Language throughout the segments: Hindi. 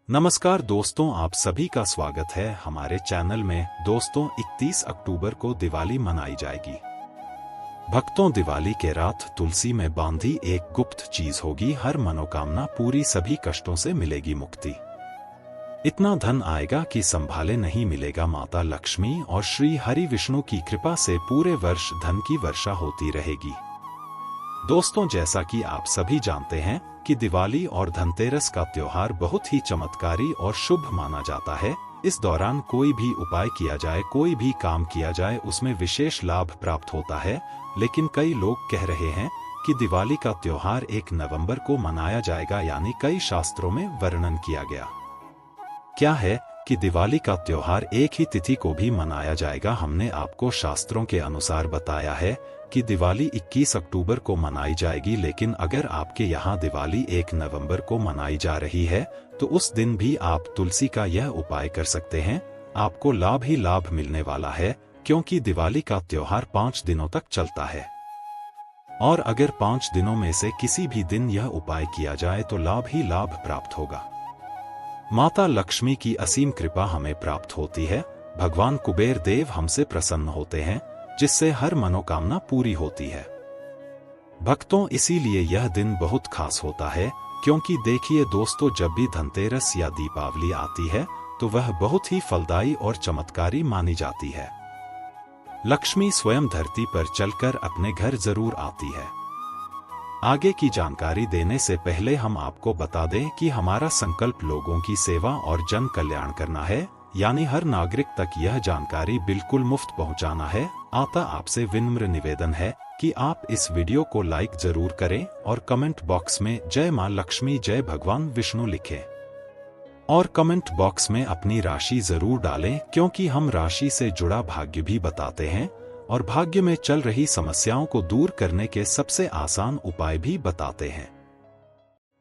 नमस्कार दोस्तों, आप सभी का स्वागत है हमारे चैनल में। दोस्तों, 31 अक्टूबर को दिवाली मनाई जाएगी। भक्तों, दिवाली के रात तुलसी में बांधी एक गुप्त चीज होगी, हर मनोकामना पूरी, सभी कष्टों से मिलेगी मुक्ति। इतना धन आएगा कि संभाले नहीं मिलेगा। माता लक्ष्मी और श्री हरि विष्णु की कृपा से पूरे वर्ष धन की वर्षा होती रहेगी। दोस्तों, जैसा कि आप सभी जानते हैं कि दिवाली और धनतेरस का त्योहार बहुत ही चमत्कारी और शुभ माना जाता है। इस दौरान कोई भी उपाय किया जाए, कोई भी काम किया जाए, उसमें विशेष लाभ प्राप्त होता है। लेकिन कई लोग कह रहे हैं कि दिवाली का त्योहार 1 नवंबर को मनाया जाएगा, यानी कई शास्त्रों में वर्णन किया गया क्या है कि दिवाली का त्योहार एक ही तिथि को भी मनाया जाएगा। हमने आपको शास्त्रों के अनुसार बताया है कि दिवाली 21 अक्टूबर को मनाई जाएगी, लेकिन अगर आपके यहाँ दिवाली 1 नवंबर को मनाई जा रही है तो उस दिन भी आप तुलसी का यह उपाय कर सकते हैं। आपको लाभ ही लाभ मिलने वाला है, क्योंकि दिवाली का त्योहार 5 दिनों तक चलता है और अगर 5 दिनों में से किसी भी दिन यह उपाय किया जाए तो लाभ ही लाभ प्राप्त होगा। माता लक्ष्मी की असीम कृपा हमें प्राप्त होती है। भगवान कुबेर देव हमसे प्रसन्न होते हैं, जिससे हर मनोकामना पूरी होती है। भक्तों, इसीलिए यह दिन बहुत खास होता है, क्योंकि देखिए दोस्तों, जब भी धनतेरस या दीपावली आती है तो वह बहुत ही फलदायी और चमत्कारी मानी जाती है। लक्ष्मी स्वयं धरती पर चलकर अपने घर जरूर आती है। आगे की जानकारी देने से पहले हम आपको बता दें कि हमारा संकल्प लोगों की सेवा और जन कल्याण करना है, यानी हर नागरिक तक यह जानकारी बिल्कुल मुफ्त पहुंचाना है। आपसे विनम्र निवेदन है कि आप इस वीडियो को लाइक जरूर करें और कमेंट बॉक्स में जय मां लक्ष्मी, जय भगवान विष्णु लिखें और कमेंट बॉक्स में अपनी राशि जरूर डालें, क्योंकि हम राशि से जुड़ा भाग्य भी बताते हैं और भाग्य में चल रही समस्याओं को दूर करने के सबसे आसान उपाय भी बताते हैं।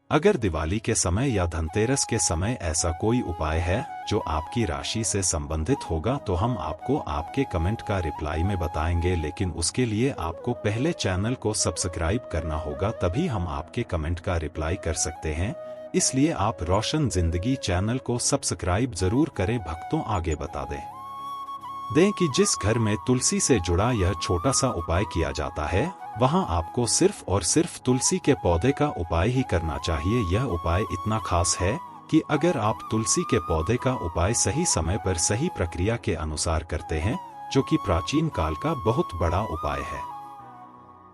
अगर दिवाली के समय या धनतेरस के समय ऐसा कोई उपाय है जो आपकी राशि से संबंधित होगा तो हम आपको आपके कमेंट का रिप्लाई में बताएंगे, लेकिन उसके लिए आपको पहले चैनल को सब्सक्राइब करना होगा, तभी हम आपके कमेंट का रिप्लाई कर सकते हैं। इसलिए आप रोशन जिंदगी चैनल को सब्सक्राइब जरूर करें। भक्तों, आगे बता दें कि जिस घर में तुलसी से जुड़ा यह छोटा सा उपाय किया जाता है, वहां आपको सिर्फ और सिर्फ तुलसी के पौधे का उपाय ही करना चाहिए। यह उपाय इतना खास है कि अगर आप तुलसी के पौधे का उपाय सही समय पर सही प्रक्रिया के अनुसार करते हैं, जो कि प्राचीन काल का बहुत बड़ा उपाय है,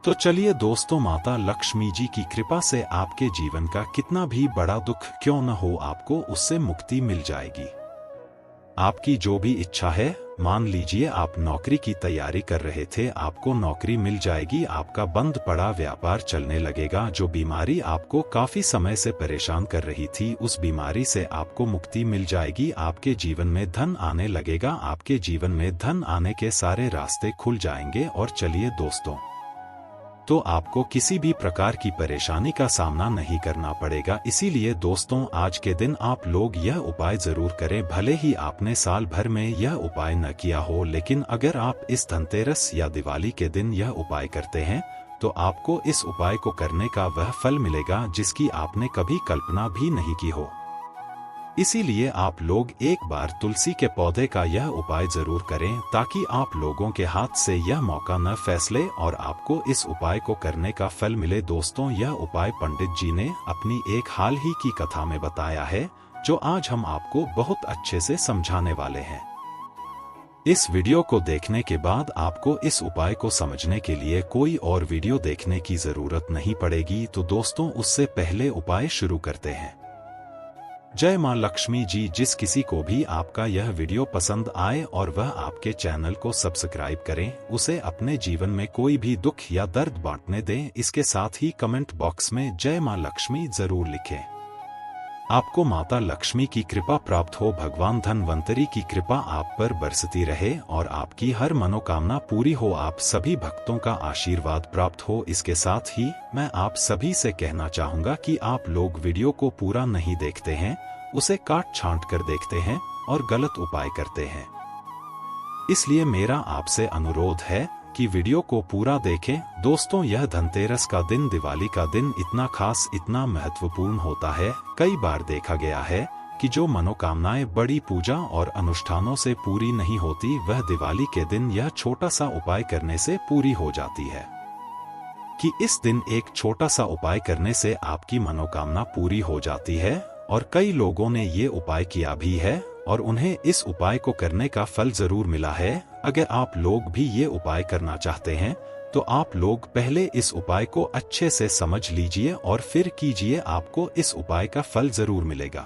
तो चलिए दोस्तों, माता लक्ष्मी जी की कृपा से आपके जीवन का कितना भी बड़ा दुख क्यों न हो, आपको उससे मुक्ति मिल जाएगी। आपकी जो भी इच्छा है, मान लीजिए आप नौकरी की तैयारी कर रहे थे, आपको नौकरी मिल जाएगी। आपका बंद पड़ा व्यापार चलने लगेगा। जो बीमारी आपको काफी समय से परेशान कर रही थी, उस बीमारी से आपको मुक्ति मिल जाएगी। आपके जीवन में धन आने लगेगा। आपके जीवन में धन आने के सारे रास्ते खुल जाएंगे और चलिए दोस्तों, तो आपको किसी भी प्रकार की परेशानी का सामना नहीं करना पड़ेगा। इसीलिए दोस्तों, आज के दिन आप लोग यह उपाय जरूर करें। भले ही आपने साल भर में यह उपाय न किया हो, लेकिन अगर आप इस धनतेरस या दिवाली के दिन यह उपाय करते हैं तो आपको इस उपाय को करने का वह फल मिलेगा जिसकी आपने कभी कल्पना भी नहीं की हो। इसीलिए आप लोग एक बार तुलसी के पौधे का यह उपाय जरूर करें, ताकि आप लोगों के हाथ से यह मौका न फैसले और आपको इस उपाय को करने का फल मिले। दोस्तों, यह उपाय पंडित जी ने अपनी एक हाल ही की कथा में बताया है, जो आज हम आपको बहुत अच्छे से समझाने वाले हैं। इस वीडियो को देखने के बाद आपको इस उपाय को समझने के लिए कोई और वीडियो देखने की जरूरत नहीं पड़ेगी। तो दोस्तों, उससे पहले उपाय शुरू करते हैं। जय मां लक्ष्मी जी। जिस किसी को भी आपका यह वीडियो पसंद आए और वह आपके चैनल को सब्सक्राइब करें, उसे अपने जीवन में कोई भी दुख या दर्द बांटने दें। इसके साथ ही कमेंट बॉक्स में जय मां लक्ष्मी जरूर लिखें। आपको माता लक्ष्मी की कृपा प्राप्त हो, भगवान धन्वंतरी की कृपा आप पर बरसती रहे और आपकी हर मनोकामना पूरी हो, आप सभी भक्तों का आशीर्वाद प्राप्त हो। इसके साथ ही मैं आप सभी से कहना चाहूंगा कि आप लोग वीडियो को पूरा नहीं देखते हैं, उसे काट छांट कर देखते हैं और गलत उपाय करते हैं। इसलिए मेरा आपसे अनुरोध है कि वीडियो को पूरा देखें। दोस्तों, यह धनतेरस का दिन, दिवाली का दिन इतना खास, इतना महत्वपूर्ण होता है। कई बार देखा गया है कि जो मनोकामनाएं बड़ी पूजा और अनुष्ठानों से पूरी नहीं होती, वह दिवाली के दिन यह छोटा सा उपाय करने से पूरी हो जाती है। कि इस दिन एक छोटा सा उपाय करने से आपकी मनोकामना पूरी हो जाती है, और कई लोगों ने ये उपाय किया भी है और उन्हें इस उपाय को करने का फल जरूर मिला है। अगर आप लोग भी ये उपाय करना चाहते हैं तो आप लोग पहले इस उपाय को अच्छे से समझ लीजिए और फिर कीजिए, आपको इस उपाय का फल जरूर मिलेगा।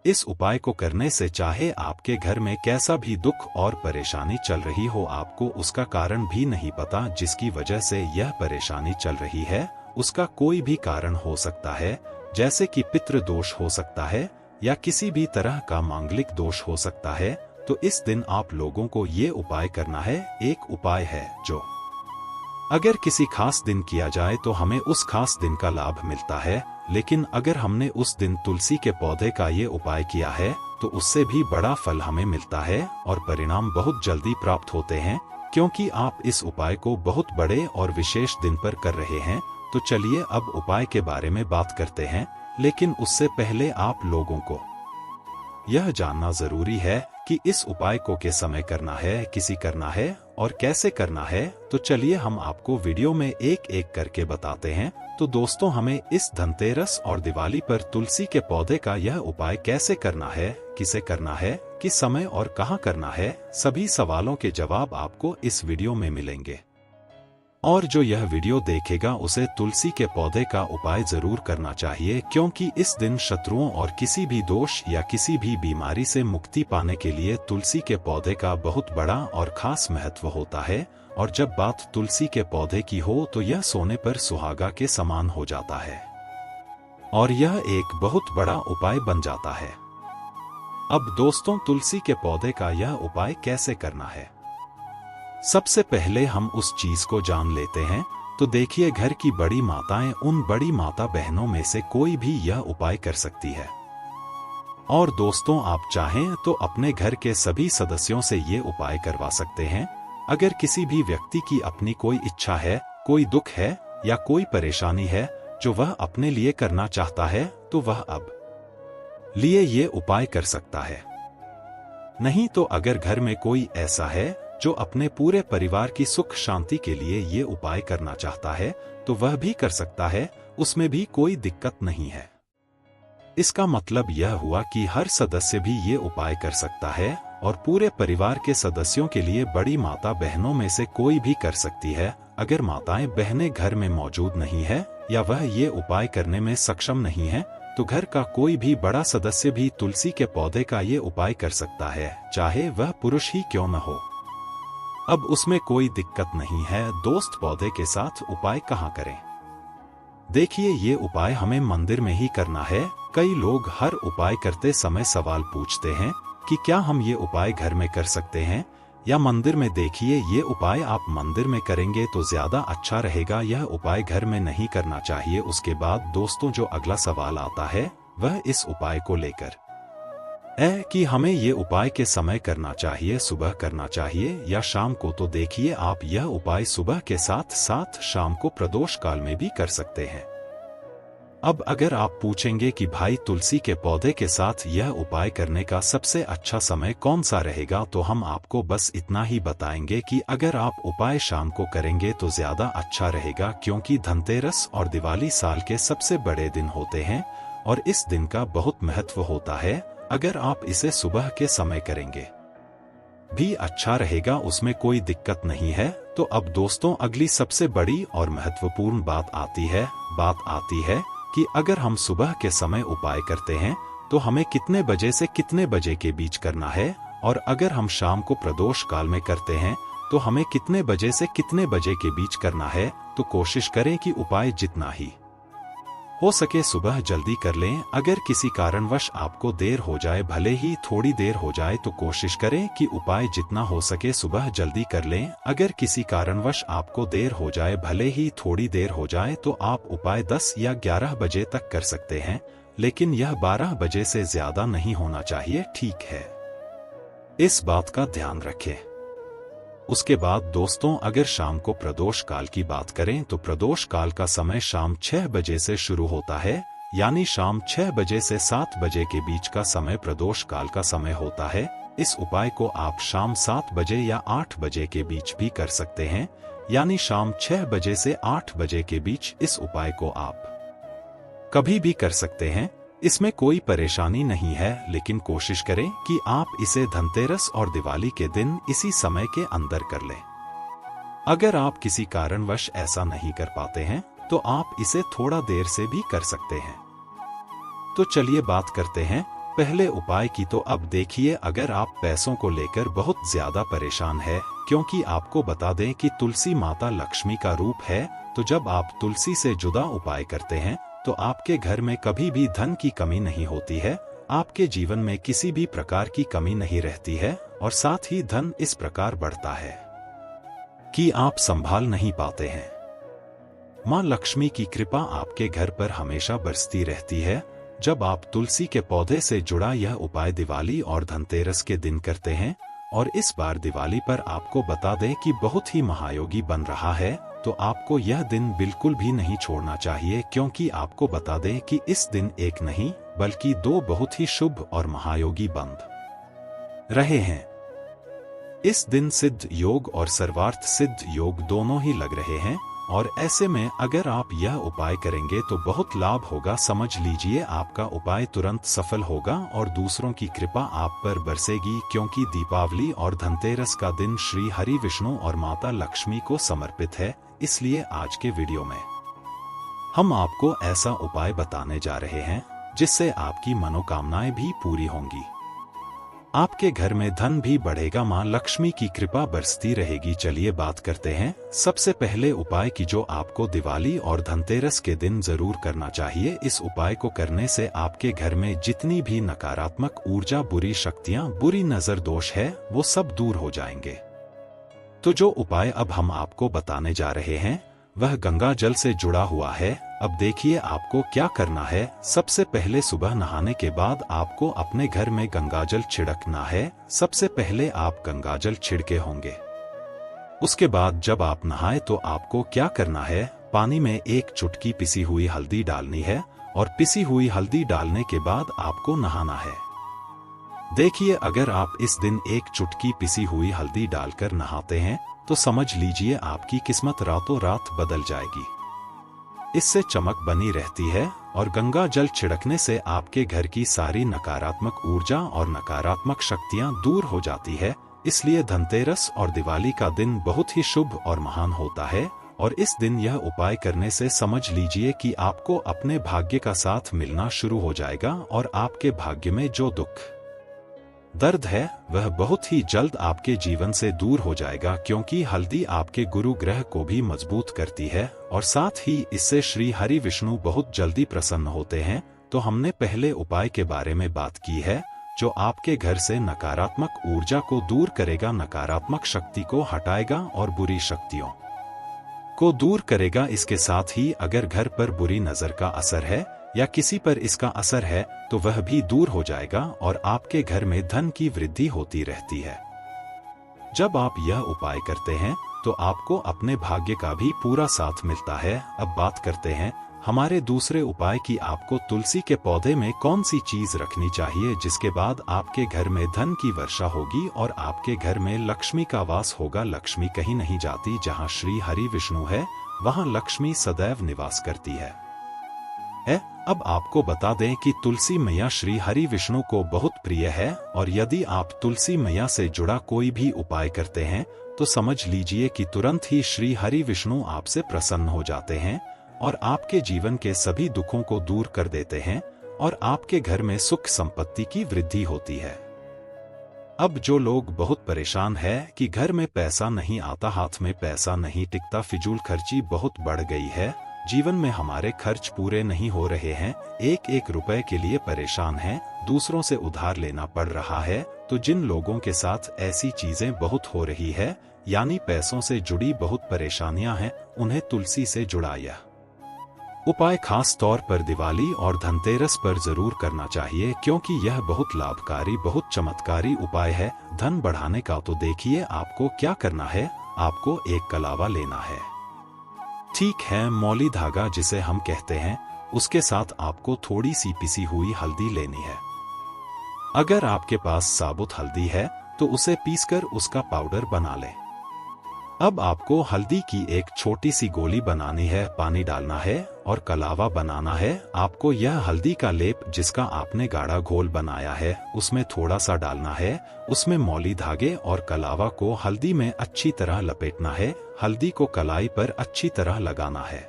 इस उपाय को करने से चाहे आपके घर में कैसा भी दुख और परेशानी चल रही हो, आपको उसका कारण भी नहीं पता जिसकी वजह से यह परेशानी चल रही है, उसका कोई भी कारण हो सकता है, जैसे कि पितृ दोष हो सकता है या किसी भी तरह का मांगलिक दोष हो सकता है, तो इस दिन आप लोगों को ये उपाय करना है। एक उपाय है जो अगर किसी खास दिन किया जाए तो हमें उस खास दिन का लाभ मिलता है, लेकिन अगर हमने उस दिन तुलसी के पौधे का ये उपाय किया है तो उससे भी बड़ा फल हमें मिलता है और परिणाम बहुत जल्दी प्राप्त होते हैं, क्योंकि आप इस उपाय को बहुत बड़े और विशेष दिन पर कर रहे हैं। तो चलिए अब उपाय के बारे में बात करते हैं, लेकिन उससे पहले आप लोगों को यह जानना जरूरी है कि इस उपाय को किस समय करना है, किसी करना है और कैसे करना है। तो चलिए हम आपको वीडियो में एक एक करके बताते हैं। तो दोस्तों, हमें इस धनतेरस और दिवाली पर तुलसी के पौधे का यह उपाय कैसे करना है, किसे करना है, किस समय और कहाँ करना है, सभी सवालों के जवाब आपको इस वीडियो में मिलेंगे। और जो यह वीडियो देखेगा उसे तुलसी के पौधे का उपाय जरूर करना चाहिए, क्योंकि इस दिन शत्रुओं और किसी भी दोष या किसी भी बीमारी से मुक्ति पाने के लिए तुलसी के पौधे का बहुत बड़ा और खास महत्व होता है। और जब बात तुलसी के पौधे की हो तो यह सोने पर सुहागा के समान हो जाता है और यह एक बहुत बड़ा उपाय बन जाता है। अब दोस्तों, तुलसी के पौधे का यह उपाय कैसे करना है, सबसे पहले हम उस चीज को जान लेते हैं। तो देखिए, घर की बड़ी माताएं, उन बड़ी माता बहनों में से कोई भी यह उपाय कर सकती है। और दोस्तों, आप चाहें तो अपने घर के सभी सदस्यों से ये उपाय करवा सकते हैं। अगर किसी भी व्यक्ति की अपनी कोई इच्छा है, कोई दुख है या कोई परेशानी है जो वह अपने लिए करना चाहता है, तो वह अब लिए ये उपाय कर सकता है। नहीं तो अगर घर में कोई ऐसा है जो अपने पूरे परिवार की सुख शांति के लिए ये उपाय करना चाहता है, तो वह भी कर सकता है, उसमें भी कोई दिक्कत नहीं है। इसका मतलब यह हुआ कि हर सदस्य भी ये उपाय कर सकता है और पूरे परिवार के सदस्यों के लिए बड़ी माता बहनों में से कोई भी कर सकती है। अगर माताएं बहनें घर में मौजूद नहीं है या वह ये उपाय करने में सक्षम नहीं है, तो घर का कोई भी बड़ा सदस्य भी तुलसी के पौधे का ये उपाय कर सकता है, चाहे वह पुरुष ही क्यों न हो। अब उसमें कोई दिक्कत नहीं है। दोस्त, पौधे के साथ उपाय कहाँ करें? देखिए, ये उपाय हमें मंदिर में ही करना है। कई लोग हर उपाय करते समय सवाल पूछते हैं कि क्या हम ये उपाय घर में कर सकते हैं या मंदिर में। देखिए, ये उपाय आप मंदिर में करेंगे तो ज्यादा अच्छा रहेगा, यह उपाय घर में नहीं करना चाहिए। उसके बाद दोस्तों, जो अगला सवाल आता है वह इस उपाय को लेकर है कि हमें ये उपाय के समय करना चाहिए, सुबह करना चाहिए या शाम को। तो देखिए, आप यह उपाय सुबह के साथ साथ शाम को प्रदोष काल में भी कर सकते हैं। अब अगर आप पूछेंगे कि भाई, तुलसी के पौधे के साथ यह उपाय करने का सबसे अच्छा समय कौन सा रहेगा, तो हम आपको बस इतना ही बताएंगे कि अगर आप उपाय शाम को करेंगे तो ज्यादा अच्छा रहेगा, क्योंकि धनतेरस और दिवाली साल के सबसे बड़े दिन होते हैं और इस दिन का बहुत महत्व होता है। अगर आप इसे सुबह के समय करेंगे भी अच्छा रहेगा, उसमें कोई दिक्कत नहीं है। तो अब दोस्तों, अगली सबसे बड़ी और महत्वपूर्ण बात आती है कि अगर हम सुबह के समय उपाय करते हैं तो हमें कितने बजे से कितने बजे के बीच करना है, और अगर हम शाम को प्रदोष काल में करते हैं तो हमें कितने बजे से कितने बजे के बीच करना है। तो कोशिश करें कि उपाय जितना ही हो सके सुबह जल्दी कर लें। अगर किसी कारणवश आपको देर हो जाए, भले ही थोड़ी देर हो जाए, तो कोशिश करें कि उपाय जितना हो सके सुबह जल्दी कर लें। अगर किसी कारणवश आपको देर हो जाए, भले ही थोड़ी देर हो जाए, तो आप उपाय 10 या 11 बजे तक कर सकते हैं, लेकिन यह 12 बजे से ज्यादा नहीं होना चाहिए, ठीक है? इस बात का ध्यान रखें। उसके बाद दोस्तों, अगर शाम को प्रदोष काल की बात करें तो प्रदोष काल का समय शाम 6 बजे से शुरू होता है। यानी शाम 6 बजे से 7 बजे के बीच का समय प्रदोष काल का समय होता है। इस उपाय को आप शाम 7 बजे या 8 बजे के बीच भी कर सकते हैं, यानी शाम 6 बजे से 8 बजे के बीच इस उपाय को आप कभी भी कर सकते हैं। इसमें कोई परेशानी नहीं है, लेकिन कोशिश करें कि आप इसे धनतेरस और दिवाली के दिन इसी समय के अंदर कर लें। अगर आप किसी कारणवश ऐसा नहीं कर पाते हैं तो आप इसे थोड़ा देर से भी कर सकते हैं। तो चलिए बात करते हैं पहले उपाय की। तो अब देखिए, अगर आप पैसों को लेकर बहुत ज्यादा परेशान है, क्योंकि आपको बता दें कि तुलसी माता लक्ष्मी का रूप है, तो जब आप तुलसी से जुदा उपाय करते हैं तो आपके घर में कभी भी धन की कमी नहीं होती है, आपके जीवन में किसी भी प्रकार की कमी नहीं रहती है, और साथ ही धन इस प्रकार बढ़ता है कि आप संभाल नहीं पाते हैं। मां लक्ष्मी की कृपा आपके घर पर हमेशा बरसती रहती है। जब आप तुलसी के पौधे से जुड़ा यह उपाय दिवाली और धनतेरस के दिन करते हैं, और इस बार दिवाली पर आपको बता दें कि बहुत ही महायोगी बन रहा है, तो आपको यह दिन बिल्कुल भी नहीं छोड़ना चाहिए, क्योंकि आपको बता दें कि इस दिन एक नहीं बल्कि 2 बहुत ही शुभ और महायोगी बन रहे हैं। इस दिन सिद्ध योग और सर्वार्थ सिद्ध योग दोनों ही लग रहे हैं, और ऐसे में अगर आप यह उपाय करेंगे तो बहुत लाभ होगा। समझ लीजिए, आपका उपाय तुरंत सफल होगा और दूसरों की कृपा आप पर बरसेगी, क्योंकि दीपावली और धनतेरस का दिन श्री हरि विष्णु और माता लक्ष्मी को समर्पित है। इसलिए आज के वीडियो में हम आपको ऐसा उपाय बताने जा रहे हैं जिससे आपकी मनोकामनाएं भी पूरी होंगी, आपके घर में धन भी बढ़ेगा, मां लक्ष्मी की कृपा बरसती रहेगी। चलिए बात करते हैं सबसे पहले उपाय की, जो आपको दिवाली और धनतेरस के दिन जरूर करना चाहिए। इस उपाय को करने से आपके घर में जितनी भी नकारात्मक ऊर्जा, बुरी शक्तियां, बुरी नजर दोष है, वो सब दूर हो जाएंगे। तो जो उपाय अब हम आपको बताने जा रहे हैं वह गंगा जल से जुड़ा हुआ है। अब देखिए आपको क्या करना है। सबसे पहले सुबह नहाने के बाद आपको अपने घर में गंगाजल छिड़कना है। सबसे पहले आप गंगाजल छिड़के होंगे, उसके बाद जब आप नहाए तो आपको क्या करना है, पानी में 1 चुटकी पिसी हुई हल्दी डालनी है, और पिसी हुई हल्दी डालने के बाद आपको नहाना है। देखिए, अगर आप इस दिन 1 चुटकी पिसी हुई हल्दी डालकर नहाते हैं तो समझ लीजिए आपकी किस्मत रातों रात बदल जाएगी। इससे चमक बनी रहती है, और गंगा जल छिड़कने से आपके घर की सारी नकारात्मक ऊर्जा और नकारात्मक शक्तियां दूर हो जाती है। इसलिए धनतेरस और दिवाली का दिन बहुत ही शुभ और महान होता है, और इस दिन यह उपाय करने से समझ लीजिए कि आपको अपने भाग्य का साथ मिलना शुरू हो जाएगा, और आपके भाग्य में जो दुख दर्द है वह बहुत ही जल्द आपके जीवन से दूर हो जाएगा, क्योंकि हल्दी आपके गुरु ग्रह को भी मजबूत करती है, और साथ ही इससे श्री हरि विष्णु बहुत जल्दी प्रसन्न होते हैं। तो हमने पहले उपाय के बारे में बात की है, जो आपके घर से नकारात्मक ऊर्जा को दूर करेगा, नकारात्मक शक्ति को हटाएगा और बुरी शक्तियों को दूर करेगा। इसके साथ ही अगर घर पर बुरी नजर का असर है या किसी पर इसका असर है तो वह भी दूर हो जाएगा, और आपके घर में धन की वृद्धि होती रहती है। जब आप यह उपाय करते हैं तो आपको अपने भाग्य का भी पूरा साथ मिलता है। अब बात करते हैं हमारे दूसरे उपाय की। आपको तुलसी के पौधे में कौन सी चीज रखनी चाहिए जिसके बाद आपके घर में धन की वर्षा होगी और आपके घर में लक्ष्मी का वास होगा। लक्ष्मी कहीं नहीं जाती, जहां श्री हरि विष्णु है वहां लक्ष्मी सदैव निवास करती है। अब आपको बता दें कि तुलसी मैया श्री हरि विष्णु को बहुत प्रिय है, और यदि आप तुलसी मैया से जुड़ा कोई भी उपाय करते हैं तो समझ लीजिए कि तुरंत ही श्री हरि विष्णु आपसे प्रसन्न हो जाते हैं, और आपके जीवन के सभी दुखों को दूर कर देते हैं, और आपके घर में सुख संपत्ति की वृद्धि होती है। अब जो लोग बहुत परेशान है कि घर में पैसा नहीं आता, हाथ में पैसा नहीं टिकता, फिजूल खर्ची बहुत बढ़ गई है, जीवन में हमारे खर्च पूरे नहीं हो रहे हैं, 1-1 रुपए के लिए परेशान हैं, दूसरों से उधार लेना पड़ रहा है, तो जिन लोगों के साथ ऐसी चीजें बहुत हो रही है, यानी पैसों से जुड़ी बहुत परेशानियां हैं, उन्हें तुलसी से जुड़ा यह उपाय खास तौर पर दिवाली और धनतेरस पर जरूर करना चाहिए, क्योंकि यह बहुत लाभकारी, बहुत चमत्कारी उपाय है धन बढ़ाने का। तो देखिए आपको क्या करना है। आपको एक कलावा लेना है, ठीक है, मौली धागा जिसे हम कहते हैं, उसके साथ आपको थोड़ी सी पिसी हुई हल्दी लेनी है। अगर आपके पास साबुत हल्दी है तो उसे पीसकर उसका पाउडर बना लें। अब आपको हल्दी की एक छोटी सी गोली बनानी है, पानी डालना है और कलावा बनाना है। आपको यह हल्दी का लेप जिसका आपने गाढ़ा घोल बनाया है उसमें थोड़ा सा डालना है। उसमें मौली धागे और कलावा को हल्दी में अच्छी तरह लपेटना है। हल्दी को कलाई पर अच्छी तरह लगाना है।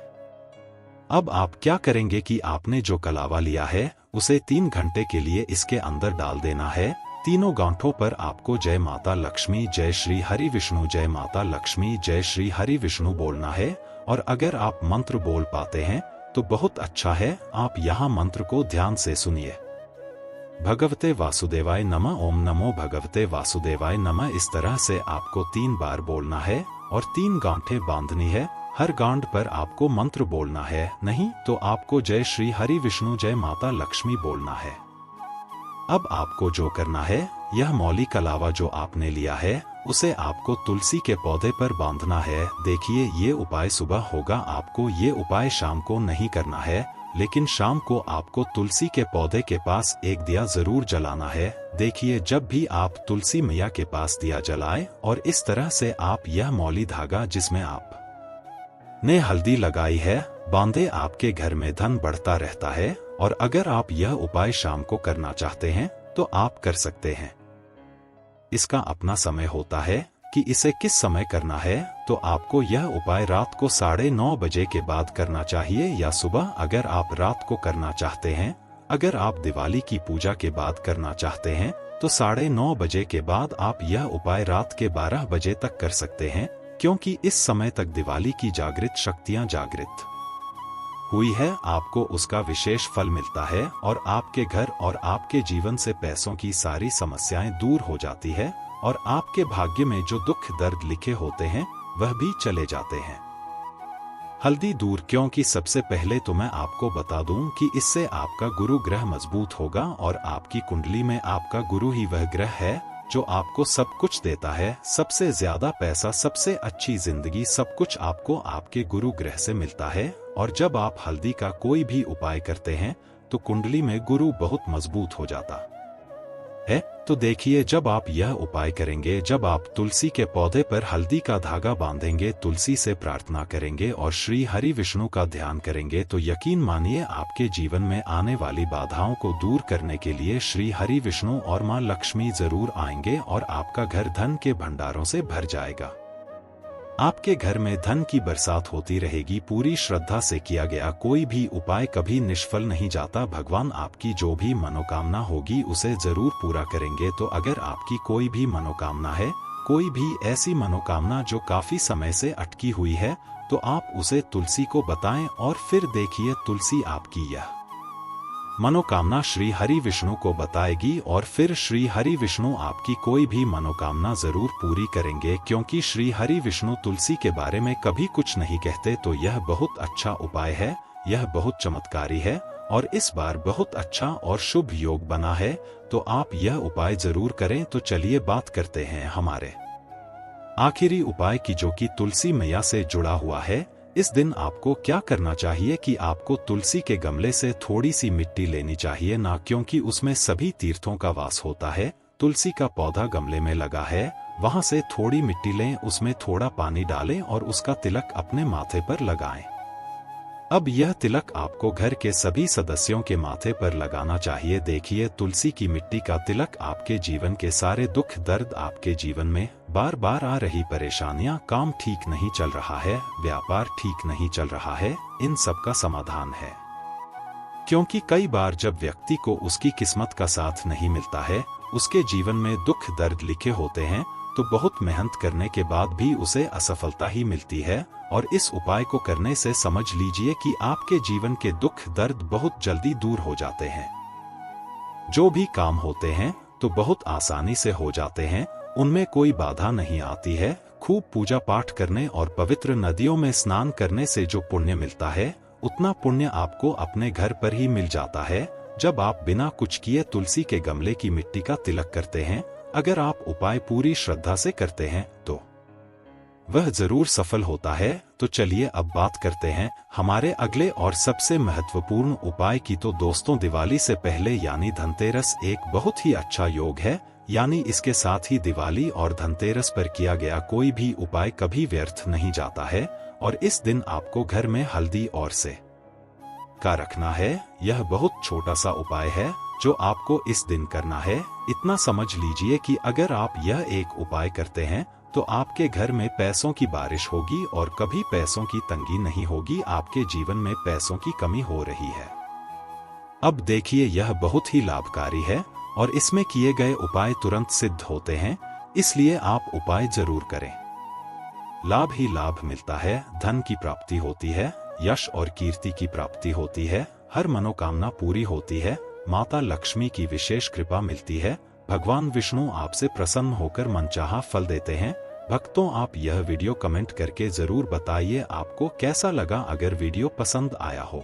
अब आप क्या करेंगे कि आपने जो कलावा लिया है उसे 3 घंटे के लिए इसके अंदर डाल देना है। तीनों गांठों पर आपको जय माता लक्ष्मी, जय श्री हरि विष्णु, जय माता लक्ष्मी, जय श्री हरि विष्णु बोलना है। और अगर आप मंत्र बोल पाते हैं तो बहुत अच्छा है। आप यहाँ मंत्र को ध्यान से सुनिए। भगवते वासुदेवाय नमः, ओम नमो भगवते वासुदेवाय नमः। इस तरह से आपको 3 बार बोलना है और 3 गांठें बांधनी है। हर गांठ पर आपको मंत्र बोलना है, नहीं तो आपको जय श्री हरि विष्णु, जय माता लक्ष्मी बोलना है। अब आपको जो करना है, यह मौली कलावा जो आपने लिया है उसे आपको तुलसी के पौधे पर बांधना है। देखिए ये उपाय सुबह होगा, आपको ये उपाय शाम को नहीं करना है, लेकिन शाम को आपको तुलसी के पौधे के पास एक दिया जरूर जलाना है। देखिए जब भी आप तुलसी मैया के पास दिया जलाएं और इस तरह से आप यह मौली धागा जिसमें आप ने हल्दी लगाई है बांधे, आपके घर में धन बढ़ता रहता है। और अगर आप यह उपाय शाम को करना चाहते हैं तो आप कर सकते हैं। इसका अपना समय होता है कि इसे किस समय करना है, तो आपको यह उपाय रात को 9:30 बजे के बाद करना चाहिए या सुबह अगर आप रात को करना चाहते हैं। अगर आप दिवाली की पूजा के बाद करना चाहते हैं तो 9:30 बजे के बाद आप यह उपाय रात के 12 बजे तक कर सकते हैं, क्योंकि इस समय तक दिवाली की जागृत शक्तियां जागृत हुई है। आपको उसका विशेष फल मिलता है और आपके घर और आपके जीवन से पैसों की सारी समस्याएं दूर हो जाती है और आपके भाग्य में जो दुख दर्द लिखे होते हैं वह भी चले जाते हैं। हल्दी दूर, क्योंकि सबसे पहले तो मैं आपको बता दूं कि इससे आपका गुरु ग्रह मजबूत होगा और आपकी कुंडली में आपका गुरु ही वह ग्रह है जो आपको सब कुछ देता है। सबसे ज्यादा पैसा, सबसे अच्छी जिंदगी, सब कुछ आपको आपके गुरु ग्रह से मिलता है। और जब आप हल्दी का कोई भी उपाय करते हैं तो कुंडली में गुरु बहुत मजबूत हो जाता है। तो देखिए जब आप यह उपाय करेंगे, जब आप तुलसी के पौधे पर हल्दी का धागा बांधेंगे, तुलसी से प्रार्थना करेंगे और श्री हरि विष्णु का ध्यान करेंगे, तो यकीन मानिए आपके जीवन में आने वाली बाधाओं को दूर करने के लिए श्री हरि विष्णु और मां लक्ष्मी जरूर आएंगे और आपका घर धन के भंडारों से भर जाएगा। आपके घर में धन की बरसात होती रहेगी। पूरी श्रद्धा से किया गया कोई भी उपाय कभी निष्फल नहीं जाता। भगवान आपकी जो भी मनोकामना होगी उसे जरूर पूरा करेंगे। तो अगर आपकी कोई भी मनोकामना है, कोई भी ऐसी मनोकामना जो काफी समय से अटकी हुई है, तो आप उसे तुलसी को बताएं और फिर देखिए तुलसी आपकी यह मनोकामना श्री हरि विष्णु को बताएगी और फिर श्री हरि विष्णु आपकी कोई भी मनोकामना जरूर पूरी करेंगे। क्योंकि श्री हरि विष्णु तुलसी के बारे में कभी कुछ नहीं कहते, तो यह बहुत अच्छा उपाय है, यह बहुत चमत्कारी है और इस बार बहुत अच्छा और शुभ योग बना है। तो आप यह उपाय जरूर करें। तो चलिए बात करते हैं हमारे आखिरी उपाय की, जो कि तुलसी मैया से जुड़ा हुआ है। इस दिन आपको क्या करना चाहिए कि आपको तुलसी के गमले से थोड़ी सी मिट्टी लेनी चाहिए ना, क्योंकि उसमें सभी तीर्थों का वास होता है। तुलसी का पौधा गमले में लगा है, वहां से थोड़ी मिट्टी लें, उसमें थोड़ा पानी डालें और उसका तिलक अपने माथे पर लगाएं। अब यह तिलक आपको घर के सभी सदस्यों के माथे पर लगाना चाहिए। देखिए तुलसी की मिट्टी का तिलक आपके जीवन के सारे दुख दर्द, आपके जीवन में बार बार आ रही परेशानियां, काम ठीक नहीं चल रहा है, व्यापार ठीक नहीं चल रहा है, इन सब का समाधान है। क्योंकि कई बार जब व्यक्ति को उसकी किस्मत का साथ नहीं मिलता है, उसके जीवन में दुख दर्द लिखे होते हैं, तो बहुत मेहनत करने के बाद भी उसे असफलता ही मिलती है। और इस उपाय को करने से समझ लीजिए कि आपके जीवन के दुख दर्द बहुत जल्दी दूर हो जाते हैं। जो भी काम होते हैं तो बहुत आसानी से हो जाते हैं, उनमें कोई बाधा नहीं आती है। खूब पूजा पाठ करने और पवित्र नदियों में स्नान करने से जो पुण्य मिलता है, उतना पुण्य आपको अपने घर पर ही मिल जाता है। जब आप बिना कुछ किए तुलसी के गमले की मिट्टी का तिलक करते हैं, अगर आप उपाय पूरी श्रद्धा से करते हैं, तो वह जरूर सफल होता है। तो चलिए अब बात करते हैं हमारे अगले और सबसे महत्वपूर्ण उपाय की। तो दोस्तों, दिवाली से पहले यानी धनतेरस एक बहुत ही अच्छा योग है। यानी इसके साथ ही दिवाली और धनतेरस पर किया गया कोई भी उपाय कभी व्यर्थ नहीं जाता है। और इस दिन आपको घर में हल्दी और से का रखना है। यह बहुत छोटा सा उपाय है जो आपको इस दिन करना है। इतना समझ लीजिए कि अगर आप यह एक उपाय करते हैं तो आपके घर में पैसों की बारिश होगी और कभी पैसों की तंगी नहीं होगी। आपके जीवन में पैसों की कमी हो रही है। अब देखिए, यह बहुत ही लाभकारी है और इसमें किए गए उपाय तुरंत सिद्ध होते हैं, इसलिए आप उपाय जरूर करें। लाभ ही लाभ मिलता है, धन की प्राप्ति होती है, यश और कीर्ति की प्राप्ति होती है, हर मनोकामना पूरी होती है, माता लक्ष्मी की विशेष कृपा मिलती है, भगवान विष्णु आपसे प्रसन्न होकर मनचाहा फल देते हैं। भक्तों, आप यह वीडियो कमेंट करके जरूर बताइए आपको कैसा लगा। अगर वीडियो पसंद आया हो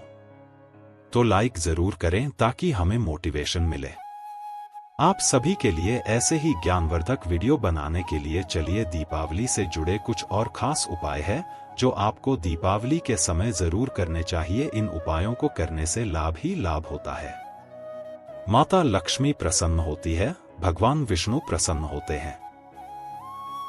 तो लाइक जरूर करें ताकि हमें मोटिवेशन मिले आप सभी के लिए ऐसे ही ज्ञानवर्धक वीडियो बनाने के लिए। चलिए, दीपावली से जुड़े कुछ और खास उपाय है जो आपको दीपावली के समय जरूर करने चाहिए। इन उपायों को करने से लाभ ही लाभ होता है। माता लक्ष्मी प्रसन्न होती है, भगवान विष्णु प्रसन्न होते हैं।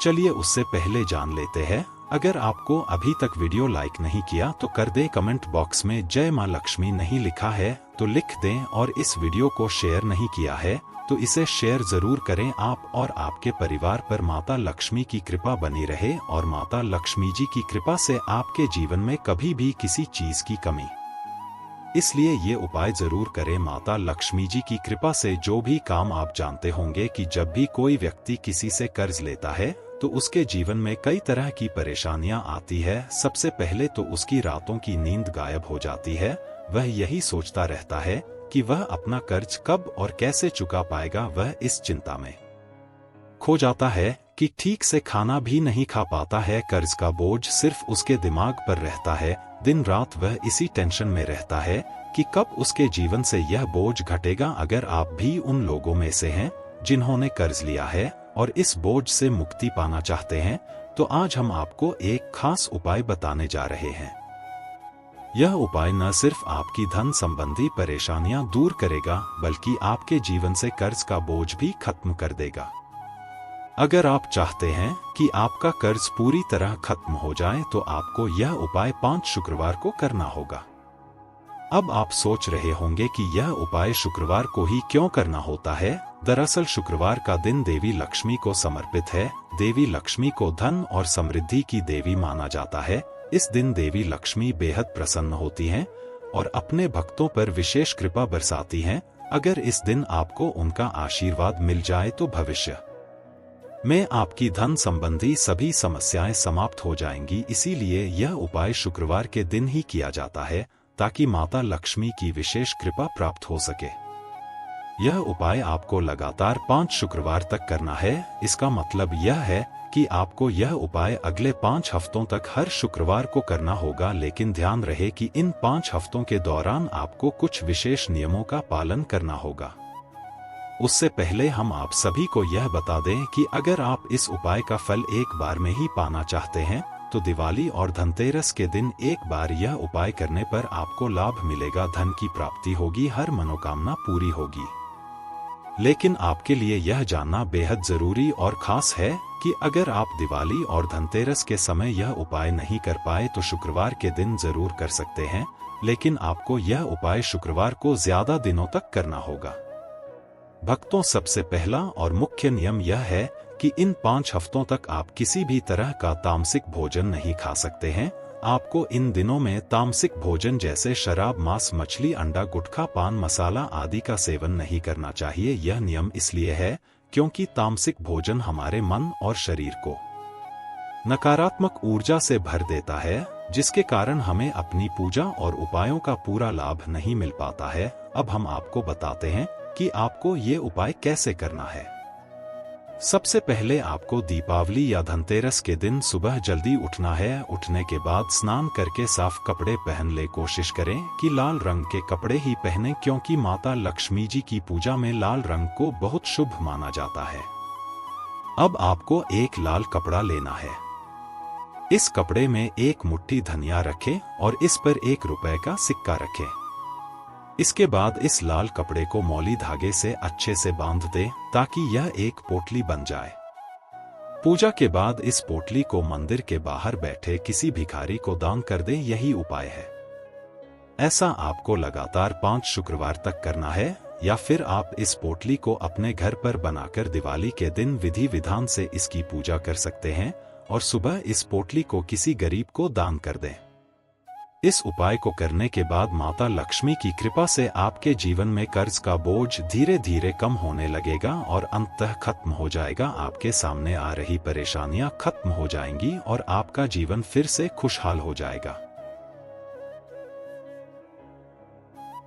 चलिए उससे पहले जान लेते हैं। अगर आपको अभी तक वीडियो लाइक नहीं किया तो कर दे। कमेंट बॉक्स में जय मां लक्ष्मी नहीं लिखा है तो लिख दें। और इस वीडियो को शेयर नहीं किया है तो इसे शेयर जरूर करें। आप और आपके परिवार पर माता लक्ष्मी की कृपा बनी रहे और माता लक्ष्मी जी की कृपा से आपके जीवन में कभी भी किसी चीज की कमी। इसलिए ये उपाय जरूर करें। माता लक्ष्मी जी की कृपा से जो भी काम आप जानते होंगे कि जब भी कोई व्यक्ति किसी से कर्ज लेता है तो उसके जीवन में कई तरह की परेशानियां आती है। सबसे पहले तो उसकी रातों की नींद गायब हो जाती है। वह यही सोचता रहता है कि वह अपना कर्ज कब और कैसे चुका पाएगा। वह इस चिंता में खो जाता है कि ठीक से खाना भी नहीं खा पाता है। कर्ज का बोझ सिर्फ उसके दिमाग पर रहता है। दिन रात वह इसी टेंशन में रहता है कि कब उसके जीवन से यह बोझ घटेगा। अगर आप भी उन लोगों में से हैं जिन्होंने कर्ज लिया है और इस बोझ से मुक्ति पाना चाहते हैं तो आज हम आपको एक खास उपाय बताने जा रहे हैं। यह उपाय न सिर्फ आपकी धन संबंधी परेशानियां दूर करेगा बल्कि आपके जीवन से कर्ज का बोझ भी खत्म कर देगा। अगर आप चाहते हैं कि आपका कर्ज पूरी तरह खत्म हो जाए तो आपको यह उपाय 5 शुक्रवार को करना होगा। अब आप सोच रहे होंगे कि यह उपाय शुक्रवार को ही क्यों करना होता है। दरअसल शुक्रवार का दिन देवी लक्ष्मी को समर्पित है। देवी लक्ष्मी को धन और समृद्धि की देवी माना जाता है। इस दिन देवी लक्ष्मी बेहद प्रसन्न होती हैं और अपने भक्तों पर विशेष कृपा बरसाती हैं। अगर इस दिन आपको उनका आशीर्वाद मिल जाए तो भविष्य में आपकी धन संबंधी सभी समस्याएं समाप्त हो जाएंगी। इसीलिए यह उपाय शुक्रवार के दिन ही किया जाता है ताकि माता लक्ष्मी की विशेष कृपा प्राप्त हो सके। यह उपाय आपको लगातार 5 शुक्रवार तक करना है। इसका मतलब यह है कि आपको यह उपाय अगले 5 हफ्तों तक हर शुक्रवार को करना होगा। लेकिन ध्यान रहे कि इन 5 हफ्तों के दौरान आपको कुछ विशेष नियमों का पालन करना होगा। उससे पहले हम आप सभी को यह बता दें कि अगर आप इस उपाय का फल एक बार में ही पाना चाहते हैं तो दिवाली और धनतेरस के दिन एक बार यह उपाय करने पर आपको लाभ मिलेगा। धन की प्राप्ति होगी, हर मनोकामना पूरी होगी। लेकिन आपके लिए यह जानना बेहद जरूरी और खास है कि अगर आप दिवाली और धनतेरस के समय यह उपाय नहीं कर पाए तो शुक्रवार के दिन जरूर कर सकते हैं। लेकिन आपको यह उपाय शुक्रवार को ज्यादा दिनों तक करना होगा। भक्तों, सबसे पहला और मुख्य नियम यह है कि इन 5 हफ्तों तक आप किसी भी तरह का तामसिक भोजन नहीं खा सकते हैं। आपको इन दिनों में तामसिक भोजन जैसे शराब, मांस, मछली, अंडा, गुटखा, पान मसाला आदि का सेवन नहीं करना चाहिए। यह नियम इसलिए है क्योंकि तामसिक भोजन हमारे मन और शरीर को नकारात्मक ऊर्जा से भर देता है, जिसके कारण हमें अपनी पूजा और उपायों का पूरा लाभ नहीं मिल पाता है। अब हम आपको बताते हैं कि आपको ये उपाय कैसे करना है। सबसे पहले आपको दीपावली या धनतेरस के दिन सुबह जल्दी उठना है। उठने के बाद स्नान करके साफ कपड़े पहन ले। कोशिश करें कि लाल रंग के कपड़े ही पहने क्योंकि माता लक्ष्मी जी की पूजा में लाल रंग को बहुत शुभ माना जाता है। अब आपको एक लाल कपड़ा लेना है। इस कपड़े में एक मुट्ठी धनिया रखें और इस पर 1 रुपए का सिक्का रखें। इसके बाद इस लाल कपड़े को मौली धागे से अच्छे से बांध दें ताकि यह एक पोटली बन जाए। पूजा के बाद इस पोटली को मंदिर के बाहर बैठे किसी भिखारी को दान कर दें, यही उपाय है। ऐसा आपको लगातार 5 शुक्रवार तक करना है, या फिर आप इस पोटली को अपने घर पर बनाकर दिवाली के दिन विधि विधान से इसकी पूजा कर सकते हैं और सुबह इस पोटली को किसी गरीब को दान कर दें। इस उपाय को करने के बाद माता लक्ष्मी की कृपा से आपके जीवन में कर्ज का बोझ धीरे धीरे कम होने लगेगा और अंततः खत्म हो जाएगा। आपके सामने आ रही परेशानियां खत्म हो जाएंगी और आपका जीवन फिर से खुशहाल हो जाएगा।